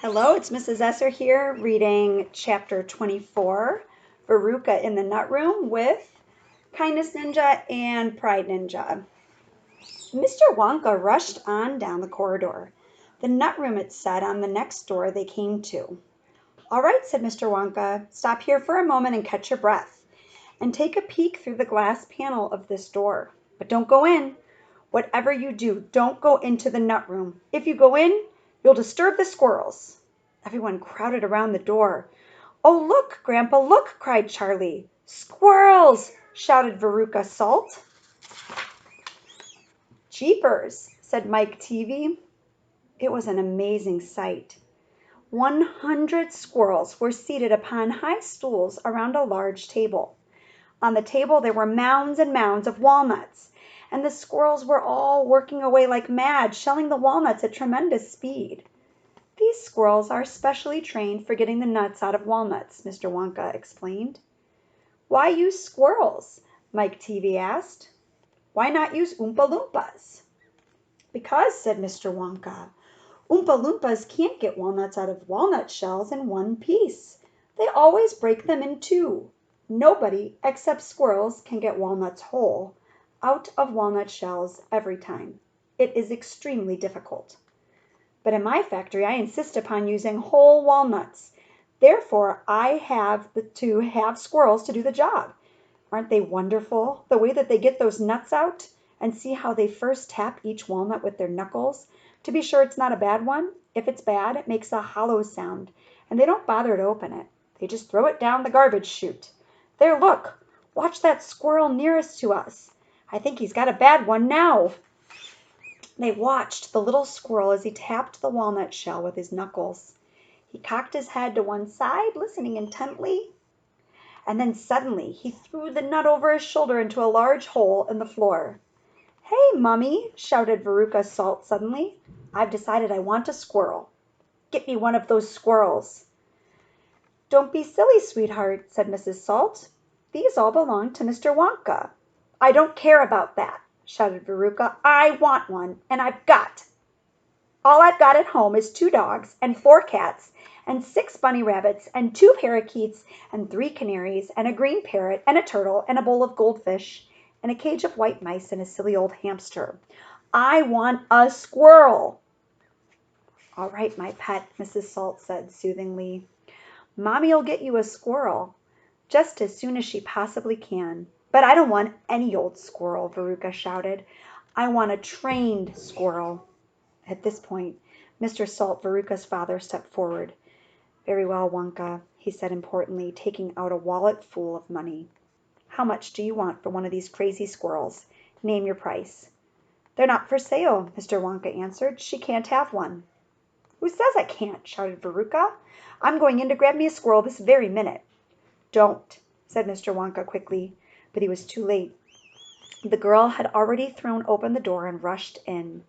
Hello, it's Mrs. Esser here reading chapter 24, Veruca in the Nut Room with Kindness Ninja and Pride Ninja. Mr. Wonka rushed on down the corridor. The nut room, it said, on the next door they came to. All right, said Mr. Wonka, stop here for a moment and catch your breath, and take a peek through the glass panel of this door. But don't go in. Whatever you do, don't go into the nut room. If you go in, you'll disturb the squirrels. Everyone crowded around the door. Oh, look, Grandpa, look, cried Charlie. Squirrels, shouted Veruca Salt. Jeepers, said Mike TV. It was an amazing sight. 100 squirrels were seated upon high stools around a large table. On the table there were mounds and mounds of walnuts, and the squirrels were all working away like mad, shelling the walnuts at tremendous speed. These squirrels are specially trained for getting the nuts out of walnuts, Mr. Wonka explained. Why use squirrels? Mike TV asked. Why not use Oompa Loompas? Because, said Mr. Wonka, Oompa Loompas can't get walnuts out of walnut shells in one piece. They always break them in two. Nobody except squirrels can get walnuts whole out of walnut shells every time. It is extremely difficult. But in my factory, I insist upon using whole walnuts. Therefore, I have to have squirrels to do the job. Aren't they wonderful, the way that they get those nuts out? And see how they first tap each walnut with their knuckles to be sure it's not a bad one. If it's bad, it makes a hollow sound, and they don't bother to open it. They just throw it down the garbage chute. There, look, watch that squirrel nearest to us. I think he's got a bad one now. They watched the little squirrel as he tapped the walnut shell with his knuckles. He cocked his head to one side, listening intently, and then suddenly he threw the nut over his shoulder into a large hole in the floor. Hey, Mummy, shouted Veruca Salt suddenly. I've decided I want a squirrel. Get me one of those squirrels. Don't be silly, sweetheart, said Mrs. Salt. These all belong to Mr. Wonka. I don't care about that, shouted Veruca. I want one, and all I've got at home is 2 dogs and 4 cats and 6 bunny rabbits and 2 parakeets and 3 canaries and a green parrot and a turtle and a bowl of goldfish and a cage of white mice and a silly old hamster. I want a squirrel. All right, my pet, Mrs. Salt said soothingly. Mommy'll get you a squirrel just as soon as she possibly can. But I don't want any old squirrel, Veruca shouted. I want a trained squirrel. At this point, Mr. Salt, Veruca's father, stepped forward. Very well, Wonka, he said importantly, taking out a wallet full of money. How much do you want for one of these crazy squirrels? Name your price. They're not for sale, Mr. Wonka answered. She can't have one. Who says I can't? Shouted Veruca. I'm going in to grab me a squirrel this very minute. Don't, said Mr. Wonka quickly, but he was too late. The girl had already thrown open the door and rushed in.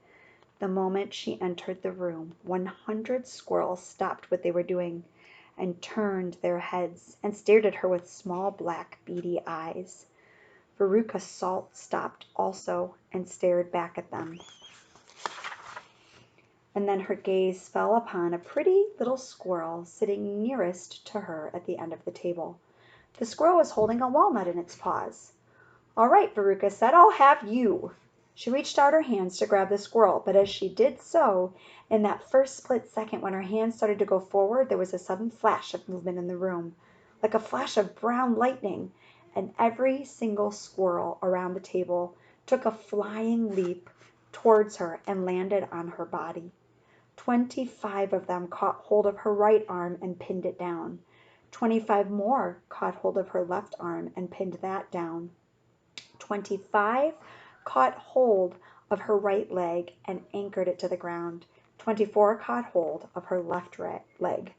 The moment she entered the room, 100 squirrels stopped what they were doing and turned their heads and stared at her with small black beady eyes. Veruca Salt stopped also and stared back at them. And then her gaze fell upon a pretty little squirrel sitting nearest to her at the end of the table. The squirrel was holding a walnut in its paws. All right, Veruca said, I'll have you. She reached out her hands to grab the squirrel, but as she did so, in that first split second when her hands started to go forward, there was a sudden flash of movement in the room, like a flash of brown lightning, and every single squirrel around the table took a flying leap towards her and landed on her body. 25 of them caught hold of her right arm and pinned it down. 25 more caught hold of her left arm and pinned that down. 25 caught hold of her right leg and anchored it to the ground. 24 caught hold of her left leg.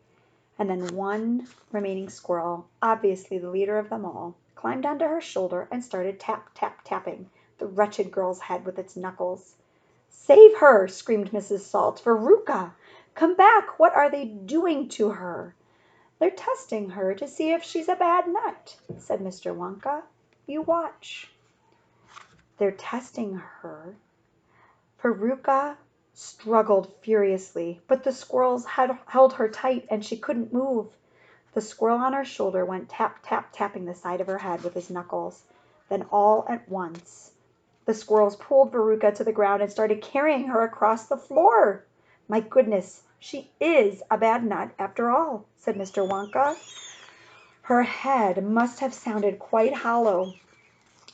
And then one remaining squirrel, obviously the leader of them all, climbed onto her shoulder and started tapping the wretched girl's head with its knuckles. Save her, screamed Mrs. Salt. Veruca, come back. What are they doing to her? They're testing her to see if she's a bad nut, said Mr. Wonka. You watch. They're testing her. Veruca struggled furiously, but the squirrels had held her tight and she couldn't move. The squirrel on her shoulder went tap, tap, tapping the side of her head with his knuckles. Then all at once, the squirrels pulled Veruca to the ground and started carrying her across the floor. My goodness, she is a bad nut after all, said Mr. Wonka. Her head must have sounded quite hollow.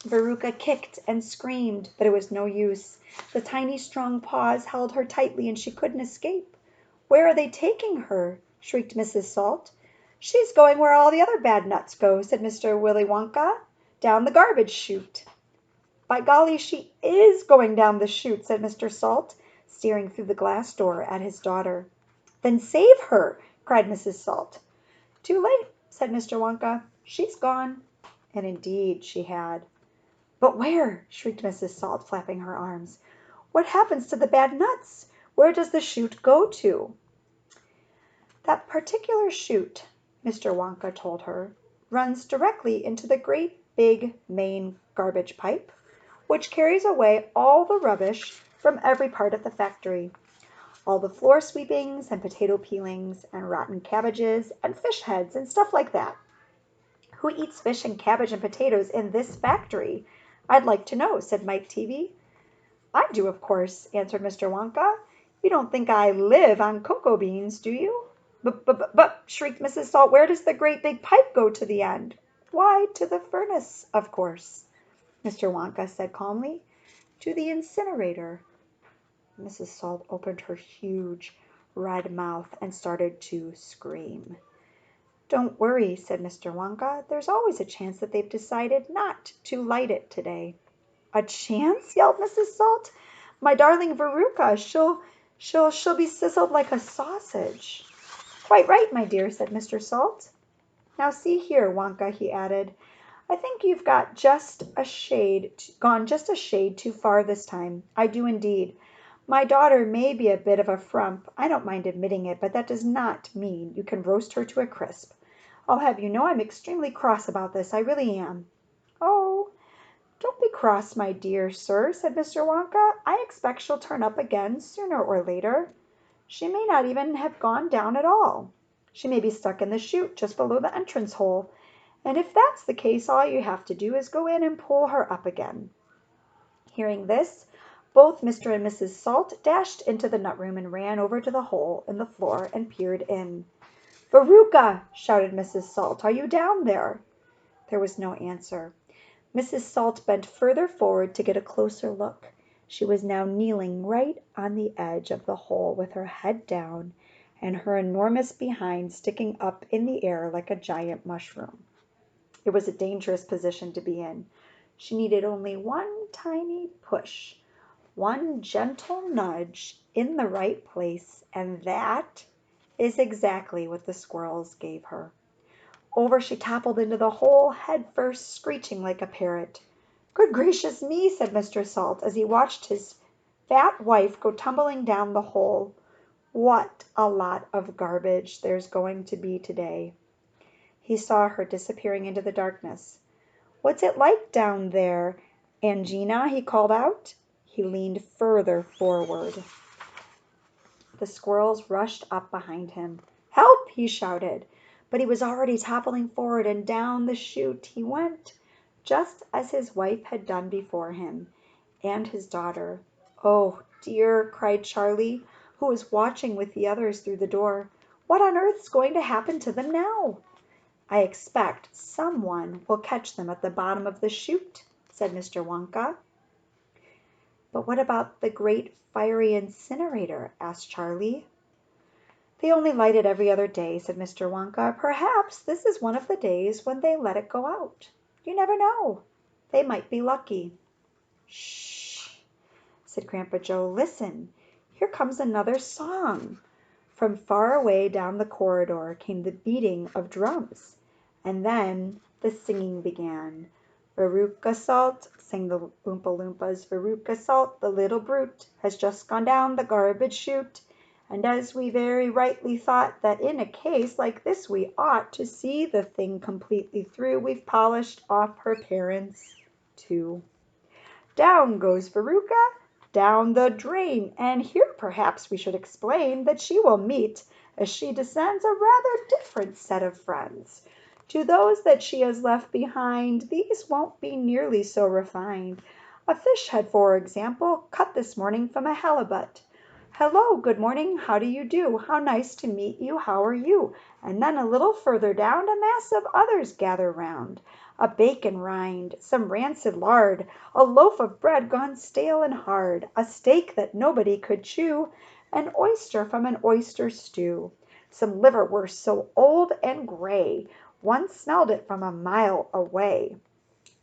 Veruca kicked and screamed, but it was no use. The tiny strong paws held her tightly and she couldn't escape. Where are they taking her? Shrieked Mrs. Salt. She's going where all the other bad nuts go, said Mr. Willy Wonka. Down the garbage chute. By golly, she is going down the chute, said Mr. Salt, staring through the glass door at his daughter. Then save her, cried Mrs. Salt. Too late, said Mr. Wonka. She's gone. And indeed she had. But where? Shrieked Mrs. Salt, flapping her arms. What happens to the bad nuts? Where does the chute go to? That particular chute, Mr. Wonka told her, runs directly into the great big main garbage pipe, which carries away all the rubbish from every part of the factory. All the floor sweepings and potato peelings and rotten cabbages and fish heads and stuff like that. Who eats fish and cabbage and potatoes in this factory? I'd like to know, said Mike Teavee. I do, of course, answered Mr. Wonka. You don't think I live on cocoa beans, do you? But, shrieked Mrs. Salt, where does the great big pipe go to the end? Why, to the furnace, of course, Mr. Wonka said calmly. To the incinerator. Mrs. Salt opened her huge red mouth and started to scream. Don't worry, said Mr. Wonka. There's always a chance that they've decided not to light it today. A chance? Yelled Mrs. Salt. My darling Veruca, she'll be sizzled like a sausage. Quite right, my dear, said Mr. Salt. Now see here, Wonka, he added. I think you've gone just a shade too far this time. I do indeed. My daughter may be a bit of a frump. I don't mind admitting it, but that does not mean you can roast her to a crisp. I'll have you know I'm extremely cross about this. I really am. Oh, don't be cross, my dear sir, said Mr. Wonka. I expect she'll turn up again sooner or later. She may not even have gone down at all. She may be stuck in the chute just below the entrance hole. And if that's the case, all you have to do is go in and pull her up again. Hearing this, both Mr. and Mrs. Salt dashed into the nut room and ran over to the hole in the floor and peered in. Veruca, shouted Mrs. Salt, are you down there? There was no answer. Mrs. Salt bent further forward to get a closer look. She was now kneeling right on the edge of the hole with her head down and her enormous behind sticking up in the air like a giant mushroom. It was a dangerous position to be in. She needed only one tiny push, one gentle nudge in the right place, and that is exactly what the squirrels gave her. Over she toppled into the hole, head first, screeching like a parrot. Good gracious me, said Mr. Salt, as he watched his fat wife go tumbling down the hole. What a lot of garbage there's going to be today. He saw her disappearing into the darkness. What's it like down there, Angina? He called out. He leaned further forward. The squirrels rushed up behind him. Help! He shouted. But he was already toppling forward, and down the chute he went, just as his wife had done before him, and his daughter. Oh, dear, cried Charlie, who was watching with the others through the door. What on earth's going to happen to them now? I expect someone will catch them at the bottom of the chute, said Mr. Wonka. But what about the great fiery incinerator? Asked Charlie. They only light it every other day, said Mr. Wonka. Perhaps this is one of the days when they let it go out. You never know. They might be lucky. Shh, said Grandpa Joe. Listen, here comes another song. From far away down the corridor came the beating of drums, and then the singing began. Veruca Salt, sang the Oompa Loompas, Veruca Salt, the little brute, has just gone down the garbage chute. And as we very rightly thought that in a case like this we ought to see the thing completely through, we've polished off her parents too. Down goes Veruca, down the drain. And here perhaps we should explain that she will meet, as she descends, a rather different set of friends. To those that she has left behind, these won't be nearly so refined. A fish head, for example, cut this morning from a halibut. Hello, good morning, how do you do? How nice to meet you, how are you? And then a little further down, a mass of others gather round. A bacon rind, some rancid lard, a loaf of bread gone stale and hard, a steak that nobody could chew, an oyster from an oyster stew, some liverwurst so old and gray, one smelled it from a mile away.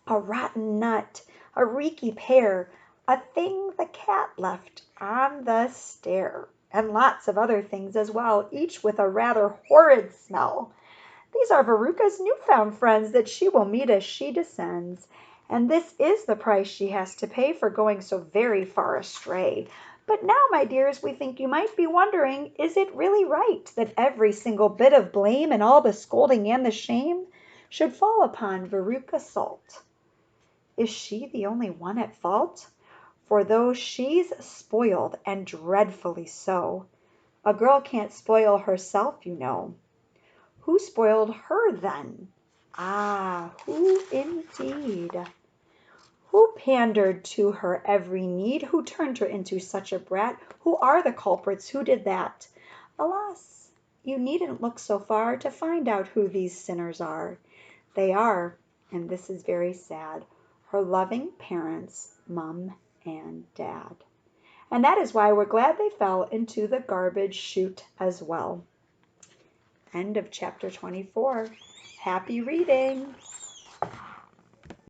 A rotten nut, a reeky pear, a thing the cat left on the stair, and lots of other things as well, each with a rather horrid smell. These are Veruca's new-found friends that she will meet as she descends, and this is the price she has to pay for going so very far astray. But now, my dears, we think you might be wondering, is it really right that every single bit of blame and all the scolding and the shame should fall upon Veruca Salt? Is she the only one at fault? For though she's spoiled, and dreadfully so, a girl can't spoil herself, you know. Who spoiled her then? Ah, who indeed? Who pandered to her every need? Who turned her into such a brat? Who are the culprits? Who did that? Alas, you needn't look so far to find out who these sinners are. They are, and this is very sad, her loving parents, Mum and Dad. And that is why we're glad they fell into the garbage chute as well. End of chapter 24. Happy reading!